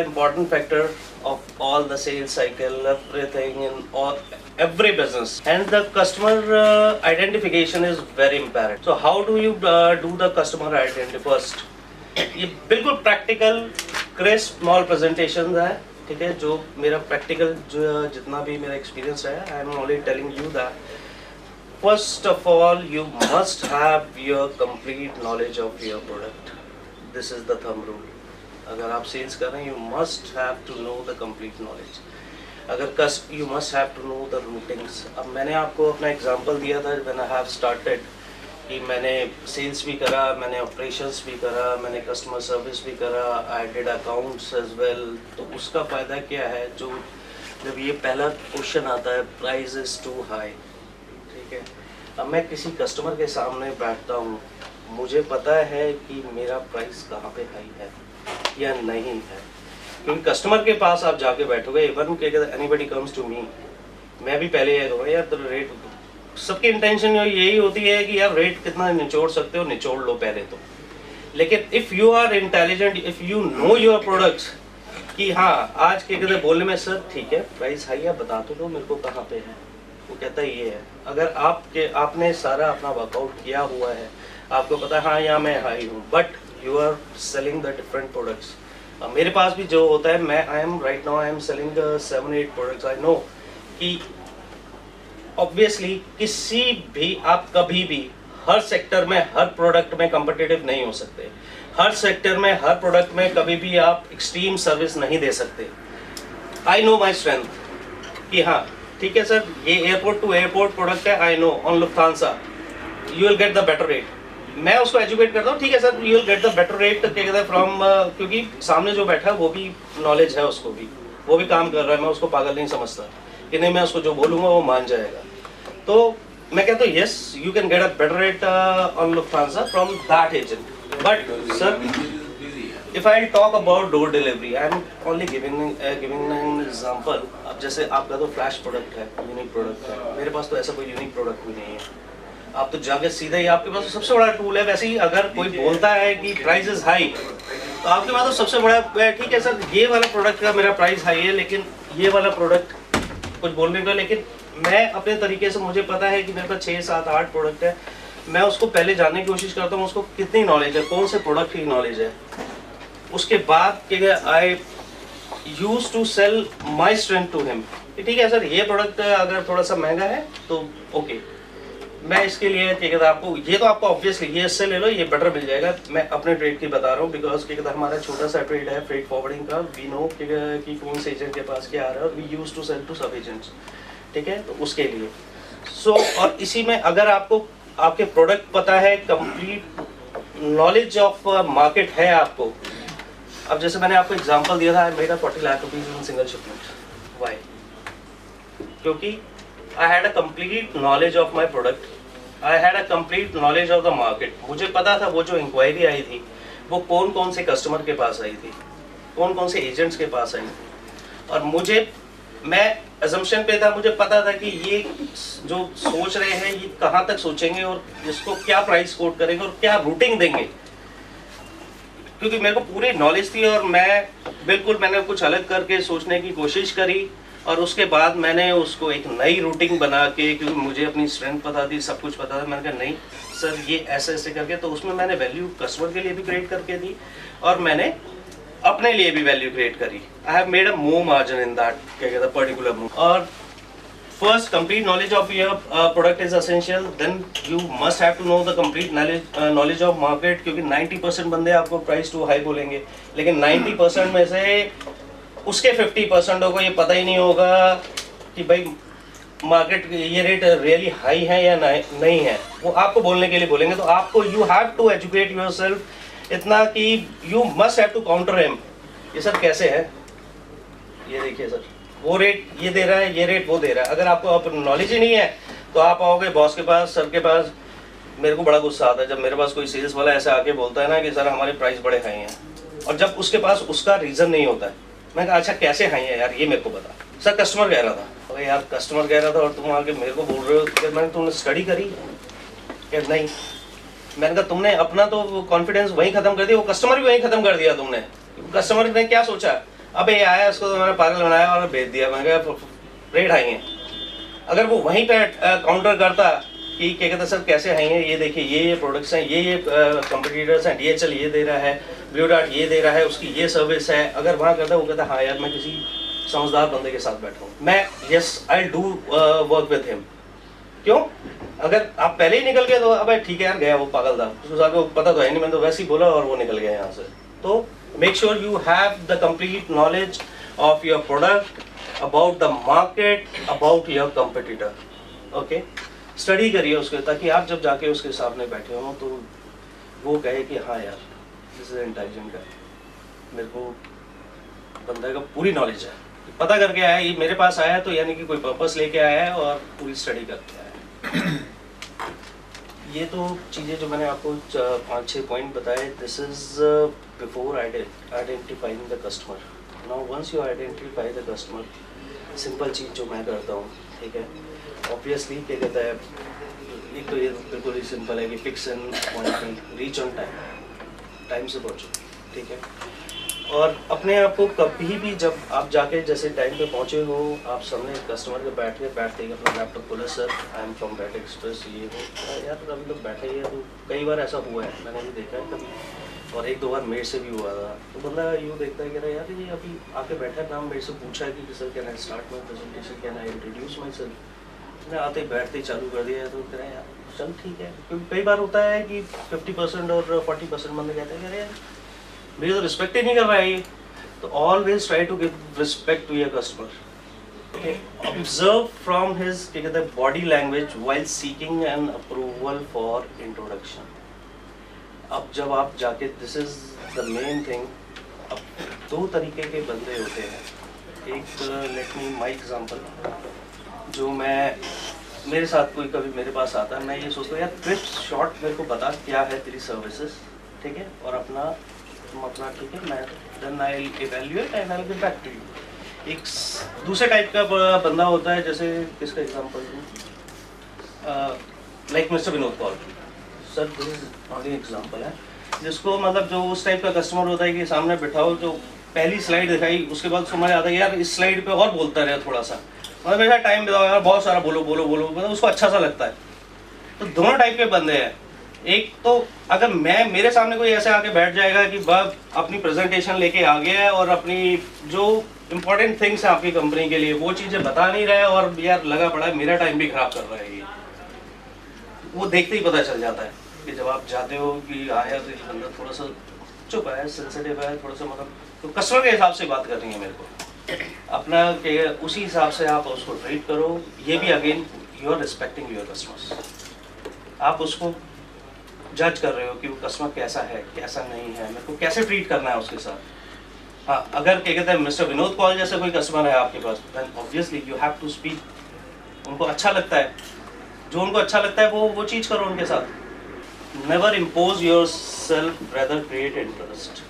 important factor of all the sales cycle, everything in all every business, and the customer identification is very important. So how do you do the customer identity first? ये बिल्कुल practical crisp small presentation है, ठीक है, जो मेरा practical जो जितना भी मेरा एक्सपीरियंस है, I am only telling you that first of all you must have your complete knowledge of your product. This is the thumb rule. अगर आप सेल्स कर रहे हैं, you must have to know the complete knowledge. अगर you must have to know the routings. अब मैंने आपको अपना एग्जांपल दिया था व्हेन आई हैव स्टार्टेड कि मैंने सेल्स भी करा, मैंने ऑपरेशंस भी करा, मैंने कस्टमर सर्विस भी करा, I did accounts as well. तो उसका फ़ायदा क्या है, जो जब ये पहला क्वेश्चन आता है प्राइस इज़ टू हाई, ठीक है, अब मैं किसी कस्टमर के सामने बैठता हूँ, मुझे पता है कि मेरा प्राइस कहाँ पे हाई है या नहीं है. क्योंकि कस्टमर के पास आप जाके बैठोगे, even anybody comes to me, मैं भी पहले ये कहूँगा यार तो रेट, सबकी इंटेंशन यही होती है कि यार रेट कितना निचोड़ सकते हो निचोड़ लो पहले तो. लेकिन if you are intelligent, if you know your products कि हाँ आज के कहते बोलने में सर ठीक है प्राइस हाई है, बता तो दो मेरे को कहाँ पे है, वो कहता है ये है. अगर आपने सारा अपना वर्कआउट किया हुआ है, आपको पता है हाँ यहाँ मैं हाई हूँ, but you are selling the different products. मेरे पास भी जो होता है, मैं I am selling 7-8 products. I know कि ऑब्वियसली किसी भी आप कभी भी हर सेक्टर में हर प्रोडक्ट में कम्पिटिटिव नहीं हो सकते. हर सेक्टर में हर प्रोडक्ट में कभी भी आप एक्सट्रीम सर्विस नहीं दे सकते. आई नो माई स्ट्रेंथ कि हाँ ठीक है सर ये एयरपोर्ट टू एयरपोर्ट प्रोडक्ट है, I know on Lufthansa you will get the better rate. मैं उसको एजुकेट करता हूँ, ठीक है sir you will get the better rate क्या कहते हैं फ्रॉम, क्योंकि सामने जो बैठा है वो भी नॉलेज है, उसको भी वो भी काम कर रहा है, मैं उसको पागल नहीं समझता कि नहीं मैं उसको जो बोलूँगा वो मान जाएगा. तो मैं कहता हूँ yes you can get a better rate on Lufthansa from that agent. But sir if I talk about door delivery, I am only giving an example. अब जैसे आपका तो फ्लैश प्रोडक्ट है, यूनिक प्रोडक्ट है, मेरे पास तो ऐसा कोई यूनिक प्रोडक्ट भी नहीं है. आप तो जाके सीधे ही आपके पास तो सबसे बड़ा टूल है. वैसे ही अगर कोई बोलता है कि प्राइस इज हाई, तो आपके पास तो सबसे बड़ा ठीक है सर ये वाला प्रोडक्ट का मेरा प्राइस हाई है, लेकिन ये वाला प्रोडक्ट कुछ बोलने का, लेकिन मैं अपने तरीके से मुझे पता है कि मेरे पास 6-7-8 प्रोडक्ट है, मैं उसको पहले जानने की कोशिश करता हूँ उसको कितनी नॉलेज है, कौन से प्रोडक्ट की नॉलेज है. उसके बाद I use to sell my strength to him. ठीक है सर ये प्रोडक्ट अगर थोड़ा सा महंगा है तो ओके, मैं इसके लिए क्या कहता आपको ये तो आपको ऑब्वियसली ये इससे ले लो, ये बेटर मिल जाएगा. मैं अपने ट्रेड की बता रहा हूँ बिकॉज क्या कहता हमारा छोटा सा ट्रेड है फ्रेट फॉरवर्डिंग का. वी नो कि कौन से एजेंट के पास क्या आ रहा है, और we use to sell to सब एजेंट्स, ठीक है, तो उसके लिए. सो और इसी में अगर आपको आपके प्रोडक्ट पता है, कंप्लीट नॉलेज ऑफ मार्केट है आपको. अब जैसे मैंने आपको एग्जांपल दिया था, I made 40 lakh rupees in single shipment. Why? क्योंकि I had a complete knowledge of my product, I had a complete knowledge of the market. मुझे पता था वो जो इंक्वायरी आई थी वो कौन कौन से कस्टमर के पास आई थी, कौन कौन से एजेंट्स के पास आई थी, और मैं अजम्पशन पे था, मुझे पता था कि ये जो सोच रहे हैं ये कहाँ तक सोचेंगे और इसको क्या प्राइस कोट करेंगे और क्या रूटिंग देंगे, क्योंकि मेरे को पूरी नॉलेज थी. और मैंने कुछ अलग करके सोचने की कोशिश करी, और उसके बाद मैंने उसको एक नई रूटिंग बना के, क्योंकि मुझे अपनी स्ट्रेंथ पता थी, सब कुछ पता था, मैंने कहा नहीं सर ये ऐसे ऐसे करके, तो उसमें मैंने वैल्यू कस्टमर के लिए भी क्रिएट करके दी और मैंने अपने लिए भी वैल्यू क्रिएट करी. I have made a more margin in that क्या कहता पर्टिकुलर मूव. और first complete knowledge of your product is essential, then you must have to know the complete knowledge of market. क्योंकि 90% बंदे आपको price to high बोलेंगे, लेकिन 90% में से उसके 50% को ये पता ही नहीं होगा कि भाई मार्केट ये रेट रियली हाई है या नहीं है. वो आपको बोलने के लिए बोलेंगे, तो आपको you have to educate yourself इतना कि you must have to counter him. ये सर कैसे है, ये देखिए सर वो रेट ये दे रहा है, ये रेट वो दे रहा है. अगर आपको नॉलेज ही नहीं है तो आप आओगे बॉस के पास, सर के पास. मेरे को बड़ा गुस्सा आता है जब मेरे पास कोई सेल्स वाला ऐसे आके बोलता है ना कि सर हमारे प्राइस बड़े हाई हैं, और जब उसके पास उसका रीज़न नहीं होता है. मैं कहा अच्छा कैसे हाई है यार ये मेरे को बता. सर कस्टमर कह रहा था. अरे यार कस्टमर कह रहा था और तुम आके मेरे को बोल रहे हो कि मैंने तुमने स्टडी करी क्या? नहीं. मैंने कहा तुमने अपना तो कॉन्फिडेंस वहीं खत्म कर दिया, वो कस्टमर भी वहीं खत्म कर दिया तुमने. कस्टमर ने क्या सोचा, अब ये आया, उसको तो मैंने पागल बनाया और भेज दिया, मैंने कहा रेट हाई है। अगर वो वहीं पे काउंटर करता कि क्या कहते हैं सर कैसे हाई है, ये देखिए ये प्रोडक्ट्स हैं, ये कंपटीटर्स हैं, DHL ये दे रहा है, ब्लू डार्ट ये दे रहा है, उसकी ये सर्विस है, अगर वहाँ करता वो कहता हाँ यार मैं किसी समझदार बंदे के साथ बैठा हूँ, मैं yes I do work with him. क्यों? अगर आप पहले ही निकल गए तो अब ठीक है यार गया वो पागल था, उसको साथ को पता तो है नहीं, मैंने तो वैसे ही बोला और वो निकल गया यहाँ से। तो make sure you have the complete knowledge of your product, about the market, about your competitor. Okay, study करिए उसके, ताकि आप जब जाके उसके सामने बैठे हो तो वो कहे कि हाँ यार दिस इज इंटेलिजेंट है, मेरे को बंदे का पूरी नॉलेज है, पता करके आया, ये मेरे पास आया तो यानी कि कोई पर्पस लेके आया है और पूरी स्टडी करके आया है। ये तो चीज़ें जो मैंने आपको 5-6 पॉइंट बताए, this is before identifying the customer. Now once you identify the customer, simple चीज़ जो मैं करता हूँ, ठीक है, ऑब्वियसली क्या कहता है, एक तो ये बिल्कुल ही सिंपल है कि fix an appointment, reach on time, time से पहुँचो, ठीक है। और अपने आप को कभी भी जब आप जाके जैसे टाइम पे पहुँचे हो, आप सामने कस्टमर के बैठते ही अपना लैपटॉप खोला, sir I am from bat express, ये हो यार अभी तो बैठा ही है। तो कई बार ऐसा हुआ है, मैंने भी देखा है कभी, और 1-2 बार मेरे से भी हुआ था। तो बंदा यूँ देखता है कि यार ये अभी आके बैठा है, नाम मेरे से पूछा है कि sir can I start my presentation, can I introduce my self, मैंने आते ही बैठते ही चालू कर दिया है। तो कह रहे हैं यार चल ठीक है, क्योंकि कई बार होता है कि 50% और 40% बंदे कहते हैं कि यार मेरी तो रिस्पेक्ट ही नहीं कर रहा है ये। तो always try to give respect to your customer. Observe from his क्या कहते हैं body language while seeking an approval for introduction. अब जब आप जाके, this is the main thing, अब 2 तरीके के बंदे होते हैं। एक लेट मी माई एग्जाम्पल, जो मेरे साथ कोई कभी मेरे पास आता है, मैं ये सोचता हूँ यार क्रिस्प शॉर्ट मेरे को बता क्या है तेरी सर्विसेज, ठीक है, और अपना ठीक है, मैं then I will evaluate and I will get back to you. एक दूसरे टाइप का बंदा होता है, जैसे किसका एग्जांपल दूं, like mister Vinod Paul sir, this is only example है, जिसको मतलब जो उस टाइप का कस्टमर होता है कि सामने बिठाओ, जो पहली स्लाइड दिखाई उसके बाद समझ आता है यार इस स्लाइड पे और बोलता रहे थोड़ा सा, मतलब मेरा टाइम बताओ यार, बहुत सारा बोलो बोलो बोलो, मतलब उसको अच्छा सा लगता है। तो दोनों टाइप के बंदे हैं। एक तो अगर मेरे सामने कोई ऐसे आके बैठ जाएगा कि बस अपनी प्रेजेंटेशन लेके आ गया है और अपनी जो इम्पोर्टेंट थिंग्स हैं आपकी कंपनी के लिए वो चीज़ें बता नहीं रहा है और यार लगा पड़ा है मेरा टाइम भी खराब कर रहा है, ये वो देखते ही पता चल जाता है कि जब आप जाते हो कि आया तो ये बंदा थोड़ा सा चुप है, सेंसिटिव है, थोड़ा सा मतलब, तो कस्टमर के हिसाब से बात करनी है मेरे को अपना के, उसी हिसाब से आप उसको ट्रीट करो। ये भी again you are respecting your customers, आप उसको जज कर रहे हो कि वो कस्टमर कैसा है कैसा नहीं है, मेरे को कैसे ट्रीट करना है उसके साथ। हाँ, अगर क्या कहते हैं मिस्टर विनोद पॉल जैसे कोई कस्टमर है आपके पास, then obviously you have to speak, उनको अच्छा लगता है, जो उनको अच्छा लगता है वो चीज़ करो उनके साथ। Never impose your self, rather create interest.